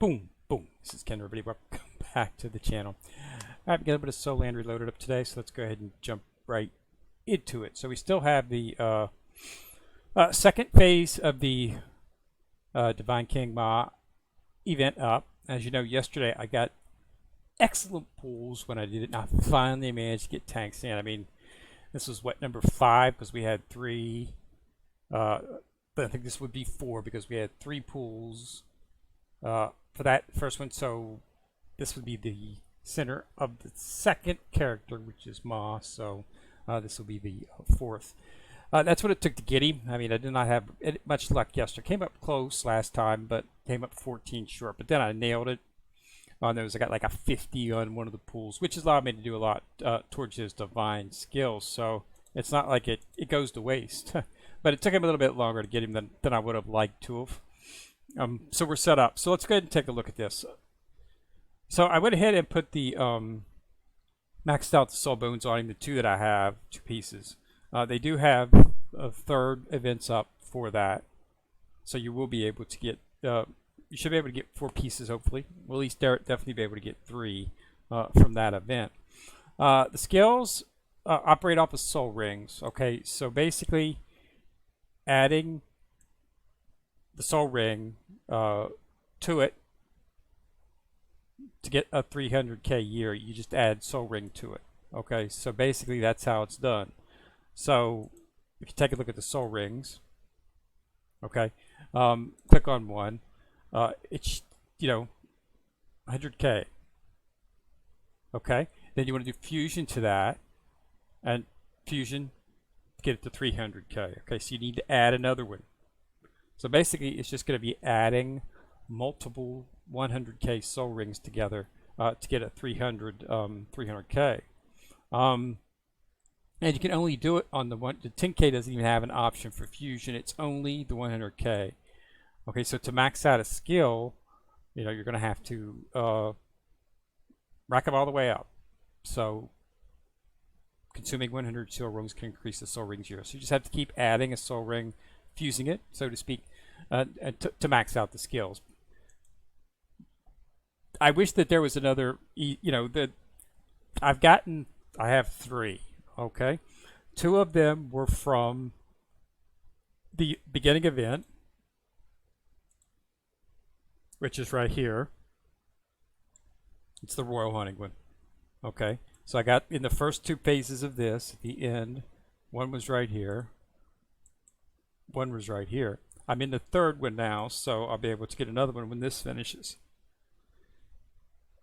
Boom, boom. This is Ken, everybody. Welcome back to the channel. All right, we got a bit of Soul Land reloaded up today, so let's go ahead and jump right into it. So we still have the second phase of the Divine King Ma event up. As you know, yesterday I got excellent pulls when I did it, and I finally managed to get Tang in. I mean, this was what, number 5, because we had 3. But I think this would be 4 because we had 3 pulls for that first one. So this would be the center of the second character, which is Ma. So this will be the 4th. That's what it took to get him. I mean, I did not have much luck yesterday. Came up close last time, but came up 14 short. But then I nailed it on those. I got like a 50 on one of the pools, which has allowed me to do a lot towards his divine skills. So it's not like it goes to waste. But it took him a little bit longer to get him than I would have liked to have. So we're set up. So let's go ahead and take a look at this. So I went ahead and put the maxed out the soul bones on him, the 2 that I have, 2 pieces. They do have a 3rd events up for that. So you will be able to get, you should be able to get 4 pieces hopefully. Well, at least definitely be able to get 3 from that event. The skills operate off of soul rings. Okay, so basically adding the soul ring to it to get a 300k year, you just add soul ring to it. Okay, so basically that's how it's done. So if you take a look at the soul rings, okay, click on one, it's 100k. Okay, then you want to do fusion to that, and fusion get it to 300k. Okay, so you need to add another one. So basically it's just going to be adding multiple 100k soul rings together to get a 300k. And you can only do it on the 10k doesn't even have an option for fusion. It's only the 100k. Okay, so to max out a skill, you're going to have to rack them all the way up. So consuming 100 soul rings can increase the soul rings year. So you just have to keep adding a soul ring, fusing it, so to speak, to max out the skills. I wish that there was another, I have 3, okay? 2 of them were from the beginning event, which is right here. It's the royal hunting one, okay? So I got in the first 2 phases of this, at the end, one was right here, one was right here. I'm in the 3rd one now, so I'll be able to get another one when this finishes.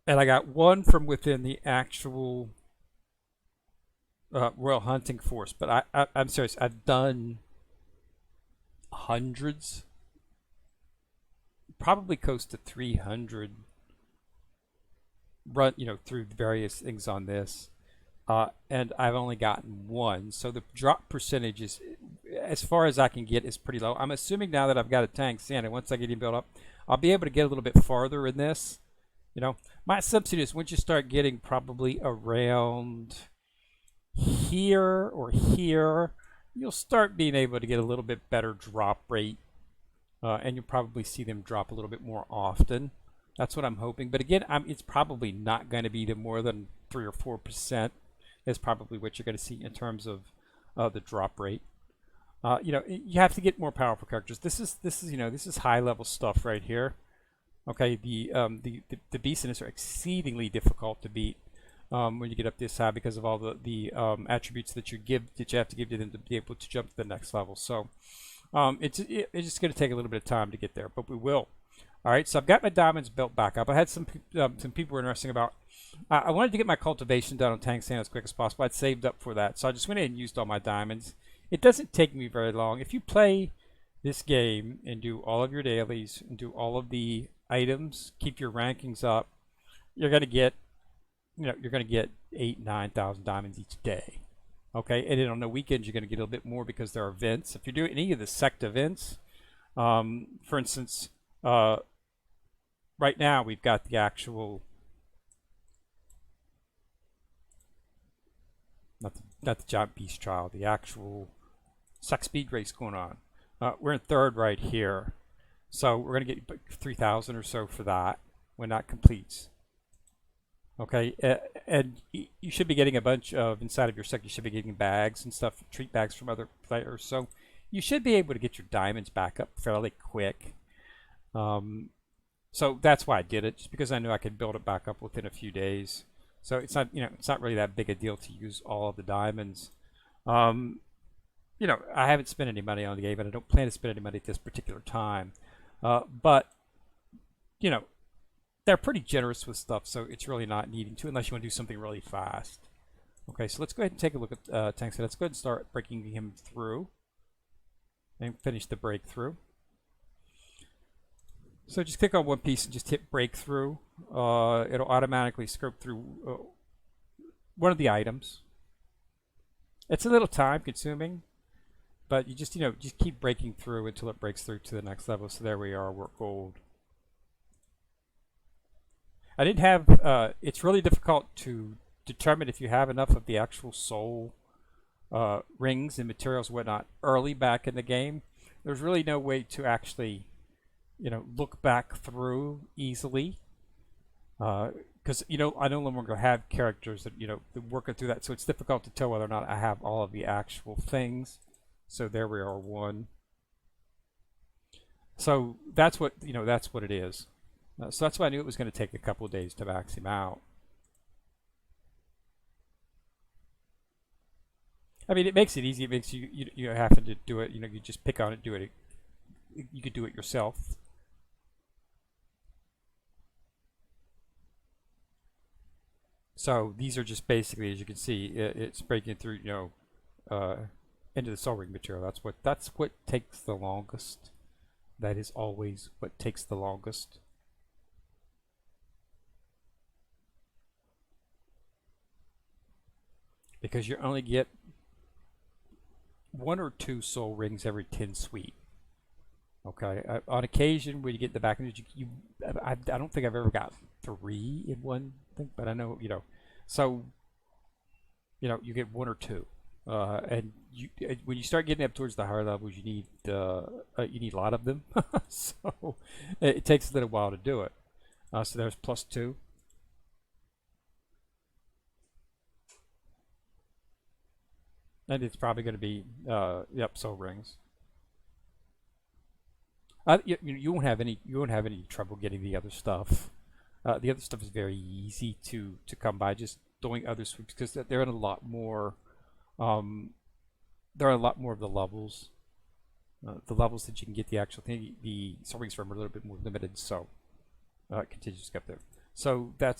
And I got 1 from within the actual royal hunting force. But I'm serious, I've done hundreds, probably close to 300 run, through various things on this, and I've only gotten 1, so the drop percentage is, as far as I can get, is pretty low. I'm assuming now that I've got a Tang and once I get him built up, I'll be able to get a little bit farther in this. My assumption is once you start getting probably around here or here, you'll start being able to get a little bit better drop rate, and you'll probably see them drop a little bit more often. That's what I'm hoping. But again, it's probably not going to be to more than 3 or 4%. Is probably what you're going to see in terms of the drop rate. You have to get more powerful characters. This is high level stuff right here. Okay, the beasts in this are exceedingly difficult to beat when you get up this high because of all the attributes that you have to give to them to be able to jump to the next level. So it's just going to take a little bit of time to get there, but we will. All right, so I've got my diamonds built back up. I had some people were interesting about. I wanted to get my cultivation done on Tang Sand as quick as possible. I'd saved up for that, so I just went ahead and used all my diamonds. It doesn't take me very long. If you play this game and do all of your dailies and do all of the items, keep your rankings up, you're gonna get, 8,000-9,000 diamonds each day. Okay, and then on the weekends you're gonna get a little bit more because there are events. If you're doing any of the sect events, for instance. Right now we've got the actual, not the giant beast trial, the actual sect speed race going on. We're in 3rd right here, so we're going to get 3,000 or so for that. when that completes. Okay, and you should be getting a bunch of, inside of your set, you should be getting bags and stuff, treat bags from other players. So you should be able to get your diamonds back up fairly quick. So that's why I did it, just because I knew I could build it back up within a few days. So it's not, it's not really that big a deal to use all of the diamonds. I haven't spent any money on the game, and I don't plan to spend any money at this particular time. But they're pretty generous with stuff, so it's really not needing to, unless you want to do something really fast. Okay, so let's go ahead and take a look at Tang. So let's go ahead and start breaking him through and finish the breakthrough. So just click on one piece and just hit breakthrough. It'll automatically scope through one of the items. It's a little time consuming, but you just keep breaking through until it breaks through to the next level. So there we are, we're gold. I didn't have, it's really difficult to determine if you have enough of the actual soul rings and materials and whatnot early back in the game. There's really no way to actually, look back through easily. Because, I no longer have characters that, working through that. So it's difficult to tell whether or not I have all of the actual things. So there we are, one. So that's what, that's what it is. So that's why I knew it was going to take a couple of days to max him out. I mean, it makes it easy. It makes you having to do it. You just pick on it, do it. You could do it yourself. So these are just basically, as you can see, it's breaking through, into the soul ring material. That's what takes the longest. That is always what takes the longest. Because you only get 1 or 2 soul rings every 10 sweet. Okay, on occasion when you get the back end, I don't think I've ever got 3 in one thing, but I know, so you get 1 or 2, and when you start getting up towards the higher levels, you need a lot of them. So it takes a little while to do it. So there's +2. And it's probably going to be, soul rings. You won't have any trouble getting the other stuff. The other stuff is very easy to come by. Just doing other sweeps, because they're in a lot more. There are a lot more of the levels. The levels that you can get the actual thing, the soul rings from, are a little bit more limited. So continue to skip there. So that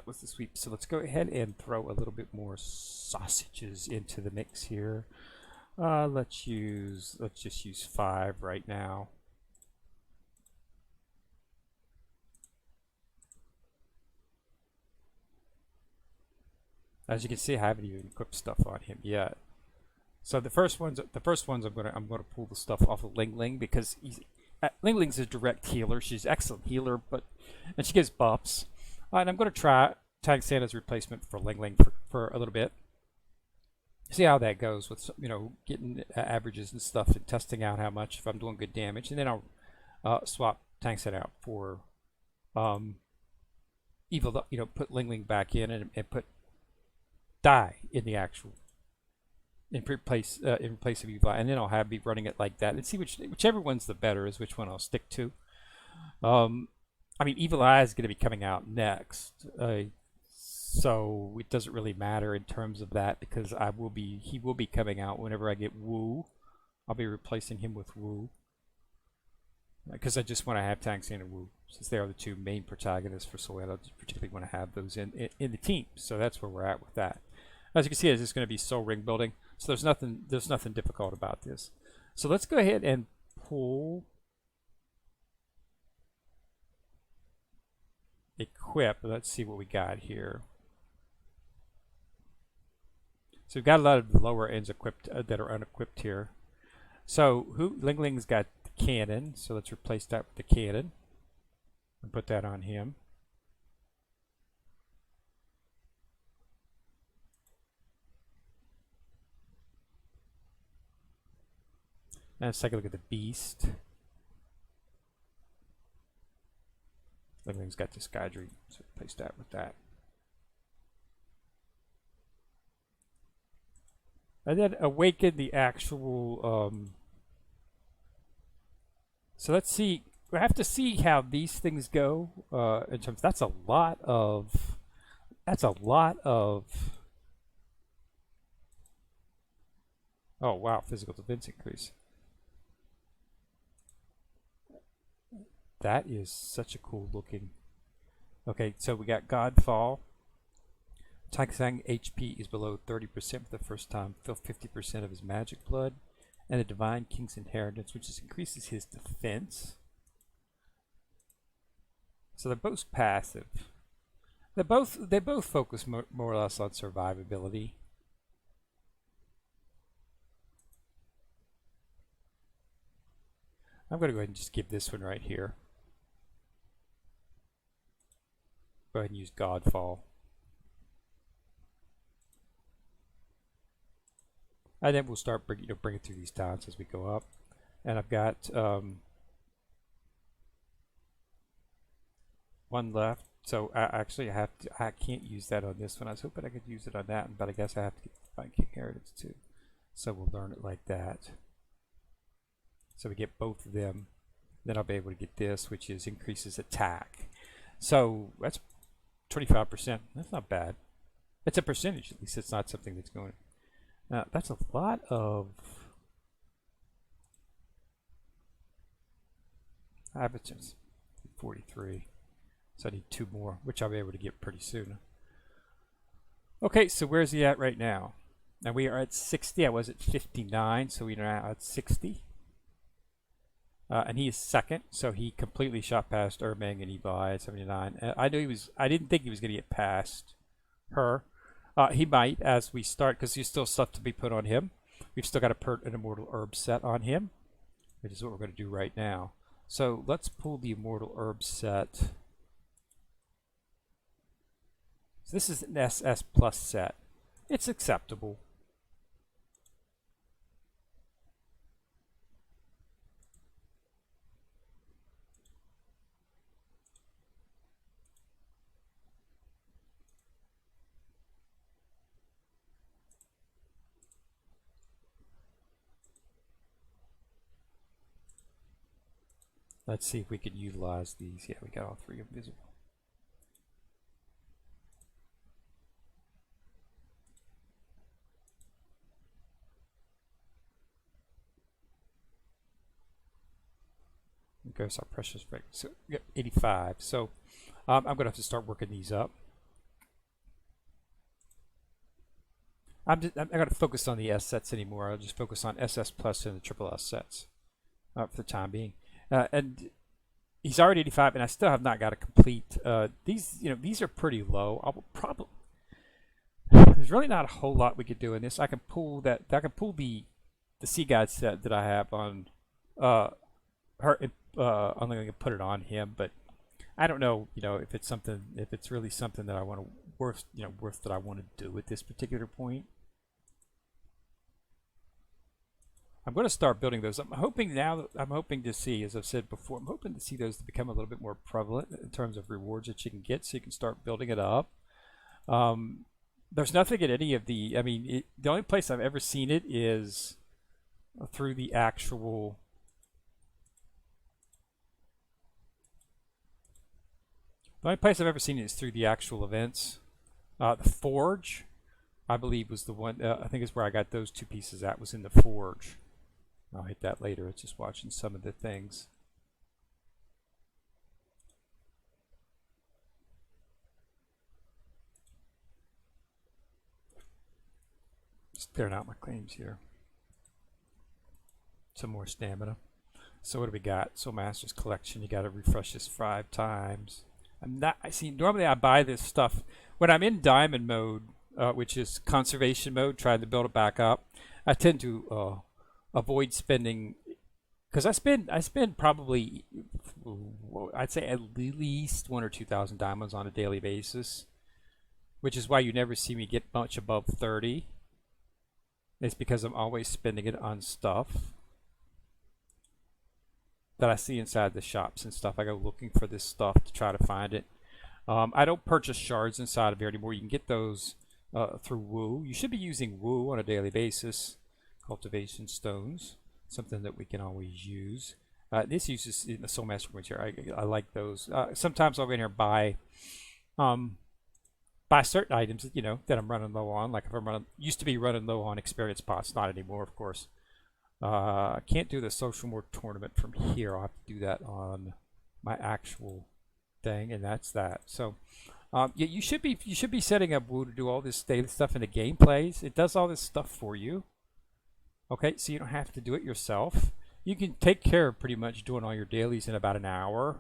was the sweep. So let's go ahead and throw a little bit more sausages into the mix here. Let's just use 5 right now. As you can see, I haven't even equipped stuff on him yet. So the first ones I'm gonna pull the stuff off of Ling Ling, because Ling Ling's a direct healer. She's an excellent healer, and she gives buffs. And I'm going to try Tang Santa's replacement for Ling Ling for a little bit. See how that goes with, getting averages and stuff and testing out how much, if I'm doing good damage. And then I'll swap Tang Santa out for Evil, put Ling Ling back in and put Die in the actual, in place of Evil. And then I'll be running it like that and see whichever one's the better is which one I'll stick to. I mean, Evil Eye is going to be coming out next, so it doesn't really matter in terms of that, because he will be coming out whenever I get Wu. I'll be replacing him with Wu, because I just want to have Tang San and Wu, since they are the 2 main protagonists for Soul. I particularly want to have those in the team. So that's where we're at with that. As you can see, it's just going to be soul ring building. So there's nothing difficult about this. So let's go ahead and pull equip. Let's see what we got here. So we've got a lot of the lower ends equipped that are unequipped here. So Ling Ling's got the cannon, so let's replace that with the cannon and put that on him. And let's take a look at the beast. Everything's got this Skydry, so replace that with that. And then awaken the actual. So let's see. We have to see how these things go. In terms, that's a lot of. That's a lot of. Oh wow! Physical defense increase. That is such a cool looking. Okay, so we got Godfall. Tang HP is below 30% for the first time. Fill 50% of his magic blood, and the Divine King's Inheritance, which just increases his defense. So they're both passive. They both focus more or less on survivability. I'm going to go ahead and just give this one right here. Go ahead and use Godfall. And then we'll start bring it through these towns as we go up. And I've got one left. So I can't use that on this one. I was hoping I could use it on that one, but I guess I have to get the Divine King Inheritance too. So we'll learn it like that. So we get both of them. Then I'll be able to get this, which is increases attack. So that's 25%. That's not bad. It's a percentage, at least it's not something that's going. That's a lot of habitants. 43. So I need 2 more, which I'll be able to get pretty soon. Okay, so where's he at right now? Now we are at 60. I was at 59, so we're now at 60. And he is second, so he completely shot past Ermang and Evi at 79. I didn't think he was going to get past her. He might as we start, because there's still stuff to be put on him. We've still got an Immortal Herb set on him, which is what we're going to do right now. So let's pull the Immortal Herb set. So this is an SS Plus set. It's acceptable. Let's see if we can utilize these. Yeah, we got all 3 invisible. There goes our precious break. So we got 85. So I'm going to have to start working these up. I'm not going to focus on the S sets anymore. I'll just focus on SS Plus and the Triple S sets for the time being. And he's already 85, and I still have not got a complete. These are pretty low. I will probably. There's really not a whole lot we could do in this. I can pull that. I can pull the Sea God set that I have on her. I'm going to put it on him, but I don't know. If it's something. If it's really something that I want to worth that I want to do at this particular point. I'm going to start building those. I'm hoping to see, as I've said before, I'm hoping to see those to become a little bit more prevalent in terms of rewards that you can get, so you can start building it up. There's nothing in any of the. The only place I've ever seen it is through the actual. The only place I've ever seen it is through the actual events. The Forge, I believe, was the one. I think is where I got those 2 pieces at. Was in the Forge. I'll hit that later. It's just watching some of the things. Just clearing out my claims here. Some more stamina. So what do we got? Soul Master's Collection. You got to refresh this 5 times. Normally I buy this stuff when I'm in Diamond mode, which is conservation mode, trying to build it back up. I tend to avoid spending, because I spend probably, I'd say at least 1,000 or 2,000 diamonds on a daily basis, which is why you never see me get much above 30. It's because I'm always spending it on stuff. that I see inside the shops and stuff. I go looking for this stuff to try to find it. I don't purchase shards inside of here anymore. You can get those through Woo. You should be using Woo on a daily basis. Cultivation stones, something that we can always use. This uses in the Soul Master Coins here. I like those. Sometimes I'll go in here and buy certain items that, that I'm running low on. Like if I'm used to be running low on experience pots, not anymore, of course. I can't do the social mode tournament from here. I'll have to do that on my actual thing, and that's that. So yeah, you should be setting up Woo to do all this daily stuff in the gameplays. It does all this stuff for you. Okay, so you don't have to do it yourself. You can take care of pretty much doing all your dailies in about an hour.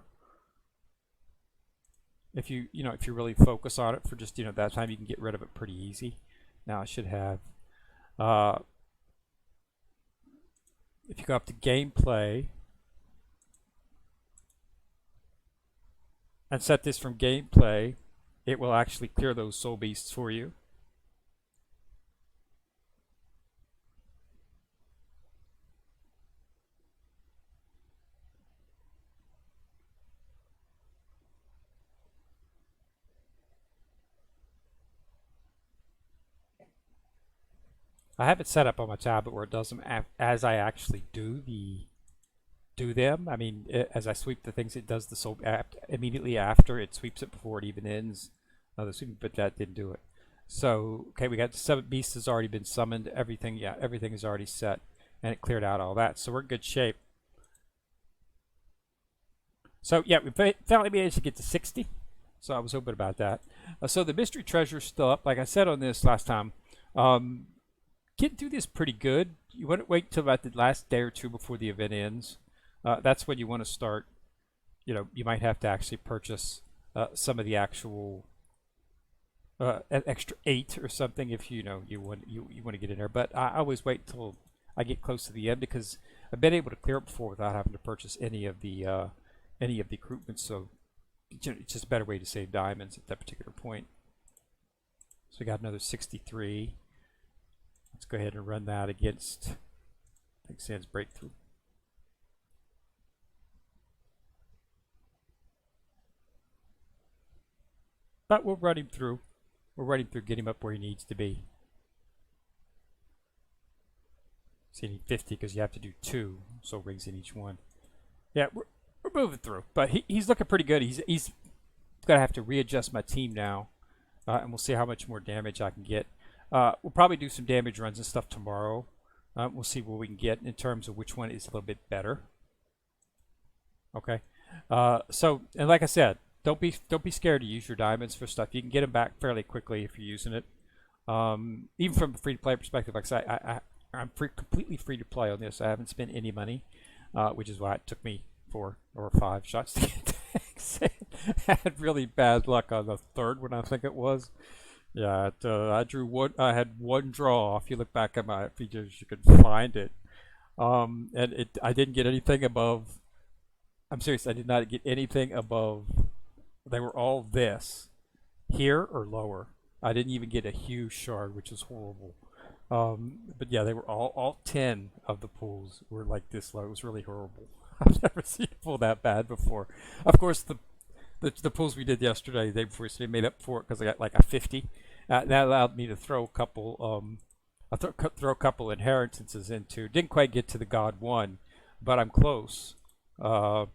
If you really focus on it for just that time, you can get rid of it pretty easy. Now I should have if you go up to gameplay and set this from gameplay, it will actually clear those soul beasts for you. I have it set up on my tablet where it does them as I actually do them. I mean, as I sweep the things, it does the soul immediately after. It sweeps it before it even ends. But that didn't do it. So, okay, we got the 7 beasts has already been summoned. Everything is already set, and it cleared out all that. So we're in good shape. So yeah, we finally managed to get to 60. So I was hoping about that. So the mystery treasure is still up. Like I said on this last time, getting through this pretty good. You want to wait until about the last day or two before the event ends. That's when you want to start. You might have to actually purchase some of the actual an extra 8 or something if you want to get in there. But I always wait until I get close to the end because I've been able to clear it before without having to purchase any of the recruitments. So it's just a better way to save diamonds at that particular point. So we got another 63. Let's go ahead and run that against, I think, Sans Breakthrough. But we'll run him through. We'll run him through, get him up where he needs to be. So you need 50 because you have to do 2 soul rings in each one. Yeah, we're moving through. But he's looking pretty good. He's going to have to readjust my team now. And we'll see how much more damage I can get. We'll probably do some damage runs and stuff tomorrow. We'll see what we can get in terms of which one is a little bit better. Okay. So, and like I said, don't be scared to use your diamonds for stuff. You can get them back fairly quickly if you're using it. Even from a free-to-play perspective, like I say, I'm completely free to play on this. I haven't spent any money, which is why it took me 4 or 5 shots to get Tangs. I had really bad luck on the 3rd one, I think it was. Yeah, I drew one. I had 1 draw. If you look back at my features, you can find it. And I didn't get anything above. I'm serious. I did not get anything above. They were all this, here or lower. I didn't even get a huge shard, which is horrible. But yeah, they were all 10 of the pools were like this low. It was really horrible. I've never seen a pool that bad before. Of course, the pulls we did yesterday, they made up for it because I got like a 50. That allowed me to throw a couple throw a couple inheritances into. Didn't quite get to the God 1, but I'm close. 2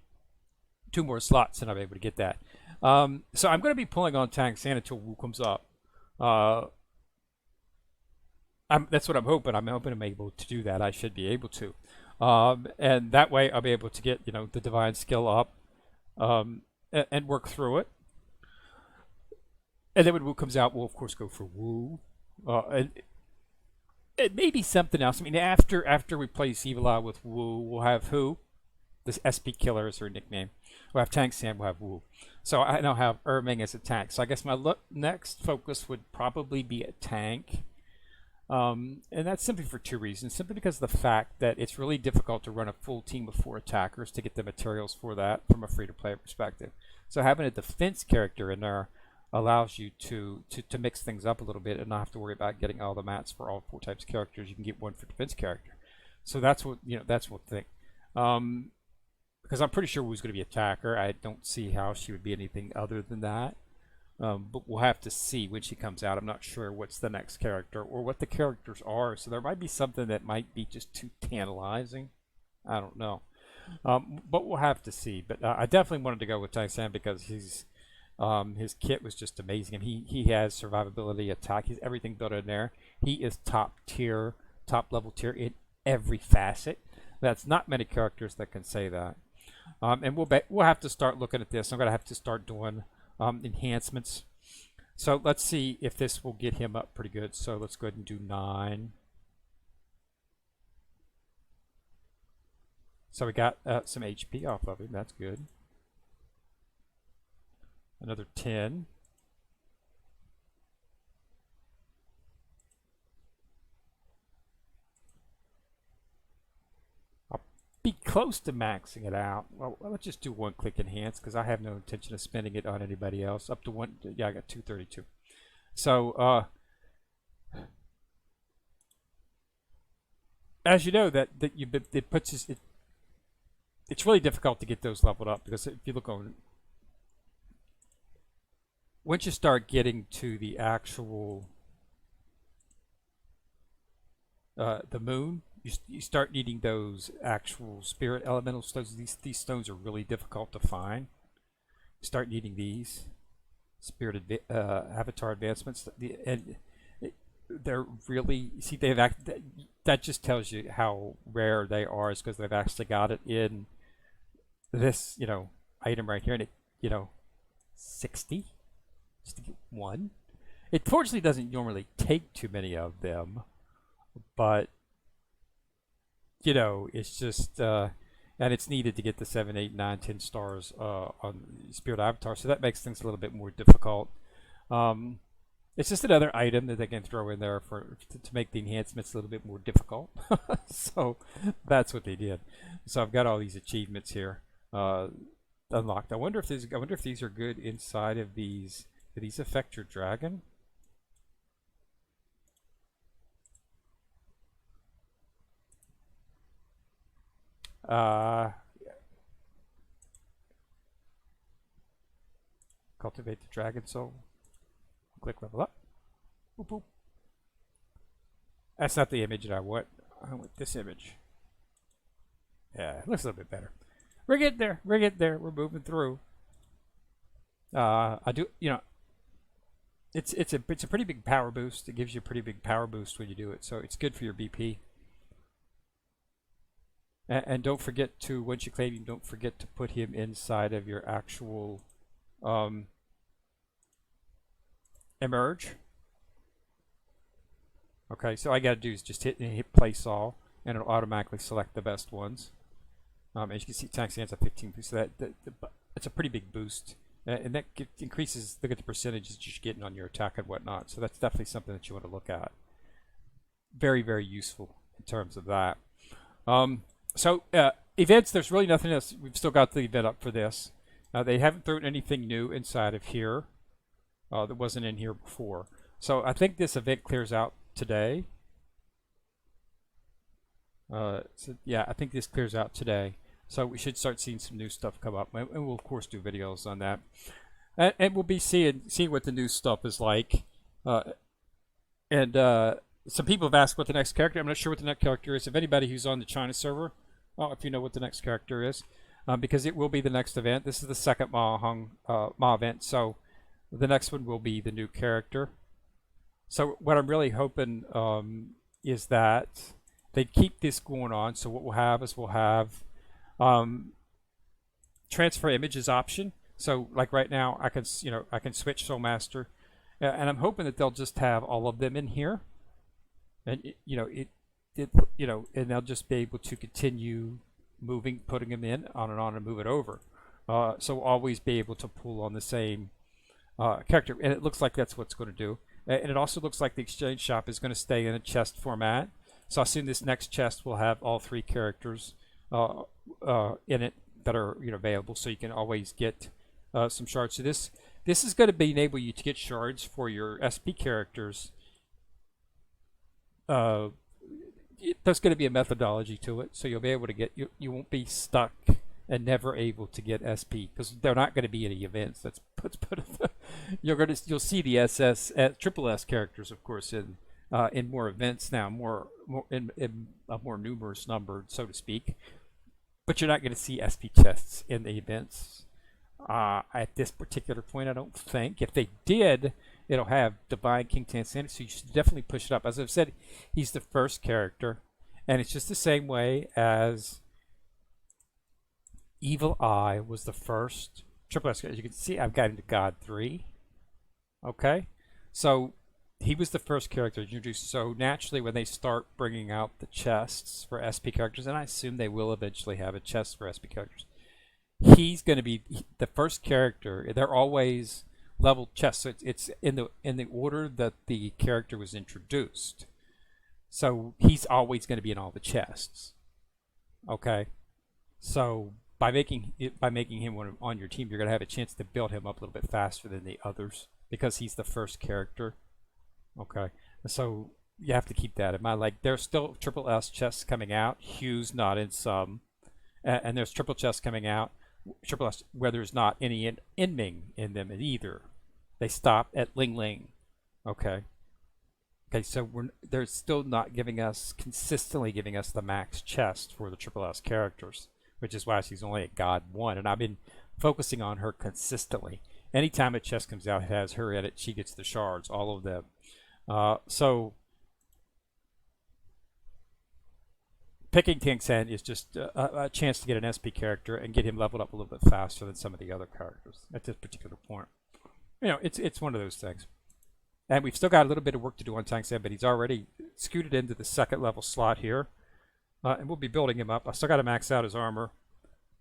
more slots and I'm able to get that. So I'm going to be pulling on Tang San until Wu comes up. That's what I'm hoping. I'm hoping I'm able to do that. I should be able to. And that way I'll be able to get the divine skill up. And work through it. And then when Wu comes out, we'll of course go for Wu. And it may be something else. I mean, after we place Evil Eye with Wu, we'll have who? This SP Killer is her nickname. We'll have Tang San, we'll have Wu. So I now have Erming as a tank. So I guess my next focus would probably be a tank. And that's simply for 2 reasons. Simply because of the fact that it's really difficult to run a full team of 4 attackers to get the materials for that from a free-to-play perspective. So having a defense character in there allows you to mix things up a little bit and not have to worry about getting all the mats for all 4 types of characters. You can get 1 for defense character. So that's what that's what thing. because I'm pretty sure who's going to be attacker. I don't see how she would be anything other than that. But we'll have to see when she comes out. I'm not sure what's the next character or what the characters are. So there might be something that might be just too tantalizing. I don't know. But we'll have to see. But I definitely wanted to go with Tang because his kit was just amazing. And he has survivability, attack. He's everything built in there. He is top tier, top level tier in every facet. That's not many characters that can say that. And we'll have to start looking at this. I'm gonna have to start doing enhancements. So let's see if this will get him up pretty good. So let's go ahead and do 9. So we got some HP off of him. That's good. Another 10. Be close to maxing it out. Well, let's just do one click enhance because I have no intention of spending it on anybody else. Up to one, yeah, I got 232. So, as you know, it puts it's really difficult to get those leveled up because if you look on, once you start getting to the actual the moon. You start needing those actual spirit elemental stones. These stones are really difficult to find. You start needing these spirit avatar advancements, and they're really that just tells you how rare they are. Is because they've actually got it in this item right here, and it 60 just to get one. It fortunately doesn't normally take too many of them, but it's just, and it's needed to get the 7, 8, 9, 10 stars on Spirit Avatar, so that makes things a little bit more difficult. It's just another item that they can throw in there to make the enhancements a little bit more difficult. So that's what they did. So I've got all these achievements here unlocked. I wonder if these are good inside of these. Do these affect your dragon? Cultivate the dragon soul. Click level up. Boop, boop. That's not the image that I want. I want this image. Yeah, it looks a little bit better. We're getting there. We're getting there. We're moving through. I do. It's a pretty big power boost. It gives you a pretty big power boost when you do it. So it's good for your BP. And don't forget to, once you claim him, don't forget to put him inside of your actual emerge. Okay, so all I got to do is just hit place all, and it'll automatically select the best ones. As you can see, Tang stands at 15 boost, so it's a pretty big boost. And that increases, look at the percentages you're getting on your attack and whatnot. So that's definitely something that you want to look at. Very, very useful in terms of that. So events, there's really nothing else. We've still got the event up for this. They haven't thrown anything new inside of here that wasn't in here before. So I think this event clears out today. So yeah, I think this clears out today. So we should start seeing some new stuff come up, and we'll of course do videos on that. And we'll be seeing what the new stuff is like. Some people have asked what the next character. I'm not sure what the next character is. If anybody who's on the China server, if you know what the next character is, because it will be the next event. This is the second Ma event, so the next one will be the new character. So what I'm really hoping is that they keep this going on. So what we'll have is transfer images option. So like right now, I can switch Soul Master, and I'm hoping that they'll just have all of them in here, and and they'll just be able to continue moving, putting them in on, and move it over. So we'll always be able to pull on the same character, and it looks like that's what's going to do. And it also looks like the exchange shop is going to stay in a chest format. So I assume this next chest will have all 3 characters in it that are available, so you can always get some shards. So this is going to enable you to get shards for your SP characters. There's going to be a methodology to it, so you'll be able to get you won't be stuck and never able to get SP because they're not going to be any events. That's put you'll see the triple S characters, of course, in more events now, more in a more numerous number, so to speak. But you're not going to see SP chests in the events at this particular point, I don't think. If they did, it'll have Divine King Tang, so you should definitely push it up. As I've said, he's the first character, and it's just the same way as Evil Eye was the first triple S. As you can see, I've got him to God 3. Okay, so he was the first character introduced. So naturally, when they start bringing out the chests for SP characters, and I assume they will eventually have a chest for SP characters, he's going to be the first character. They're always leveled chests, so it's in the order that the character was introduced. So he's always going to be in all the chests. Okay, so by making him one on your team, you're going to have a chance to build him up a little bit faster than the others because he's the first character. Okay, so you have to keep that in mind. Like, there's still triple S chests coming out. Hugh's not in some, and there's triple chests coming out. Triple S where there's not any Inming in them either. They stop at Ling Ling. Okay. Okay, so they're still not consistently giving us the max chest for the triple S characters, which is why she's only at God 1. And I've been focusing on her consistently. Anytime a chest comes out, it has her in it. She gets the shards, all of them. So picking Tang is just a chance to get an SP character and get him leveled up a little bit faster than some of the other characters at this particular point. You know, it's one of those things. And we've still got a little bit of work to do on Tang, but he's already scooted into the second level slot here. And we'll be building him up. I still got to max out his armor.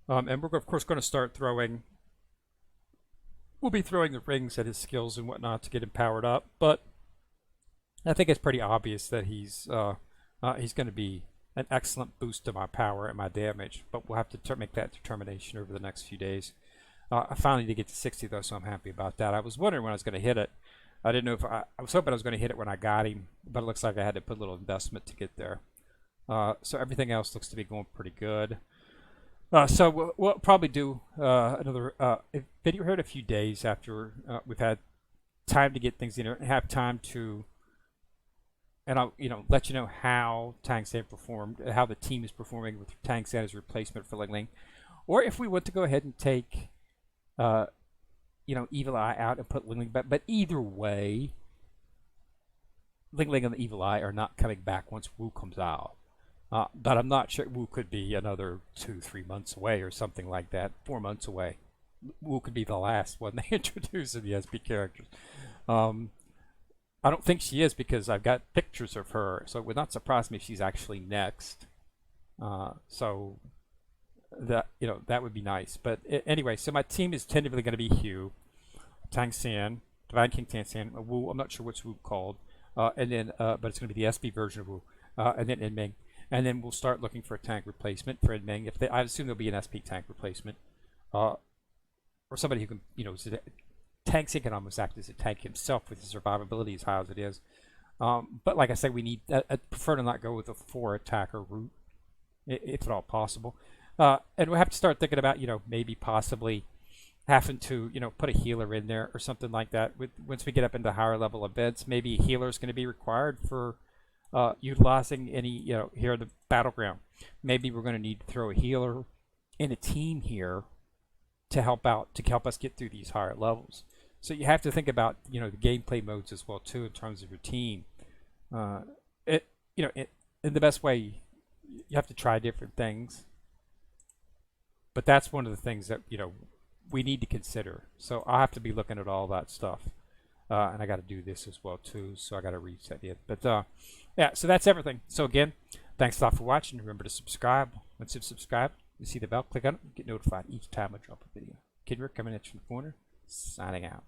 And we're, of course, going to start throwing... We'll be throwing the rings at his skills and whatnot to get him powered up. But I think it's pretty obvious that he's going to be an excellent boost to my power and my damage. But we'll have to make that determination over the next few days. I finally did get to 60, though, so I'm happy about that. I was wondering when I was going to hit it. I didn't know if I was hoping I was going to hit it when I got him, but it looks like I had to put a little investment to get there. So everything else looks to be going pretty good. So we'll probably do another video here in a few days after we've had time to get things in there and have time to, and I'll let you know how Tang San performed, how the team is performing with Tang San as replacement for Ling Ling, or if we want to go ahead and take Evil Eye out and put Ling Ling back. But either way, Ling Ling and the Evil Eye are not coming back once Wu comes out. But I'm not sure. Wu could be another 2-3 months away or something like that. 4 months away. Wu could be the last one they introduce in the SP characters. I don't think she is because I've got pictures of her, so it would not surprise me if she's actually next. So that that would be nice. But anyway, so my team is tentatively going to be Hugh, Tang San, Divine King Tang San, Wu. I'm not sure which Wu called, and then but it's going to be the SP version of Wu, and then Inming. And then we'll start looking for a tank replacement for Inming. I assume there'll be an SP tank replacement, or somebody who can, Tang San can almost act as a tank himself with his survivability as high as it is. But like I said, I prefer to not go with a 4 attacker route, if at all possible. And we'll have to start thinking about, maybe possibly having to, put a healer in there or something like that. Once we get up into higher level events, maybe a healer is going to be required for utilizing any, here in the battleground. Maybe we're going to need to throw a healer in a team here to help us get through these higher levels. So you have to think about, the gameplay modes as well too in terms of your team. In the best way, you have to try different things. But that's one of the things that, we need to consider. So I'll have to be looking at all that stuff. And I got to do this as well too, so I got to reset it. But yeah, so that's everything. So again, thanks a lot for watching. Remember to subscribe. Once you've subscribed, you see the bell, click on it, get notified each time I drop a video. Kid Rick coming at you from the corner, signing out.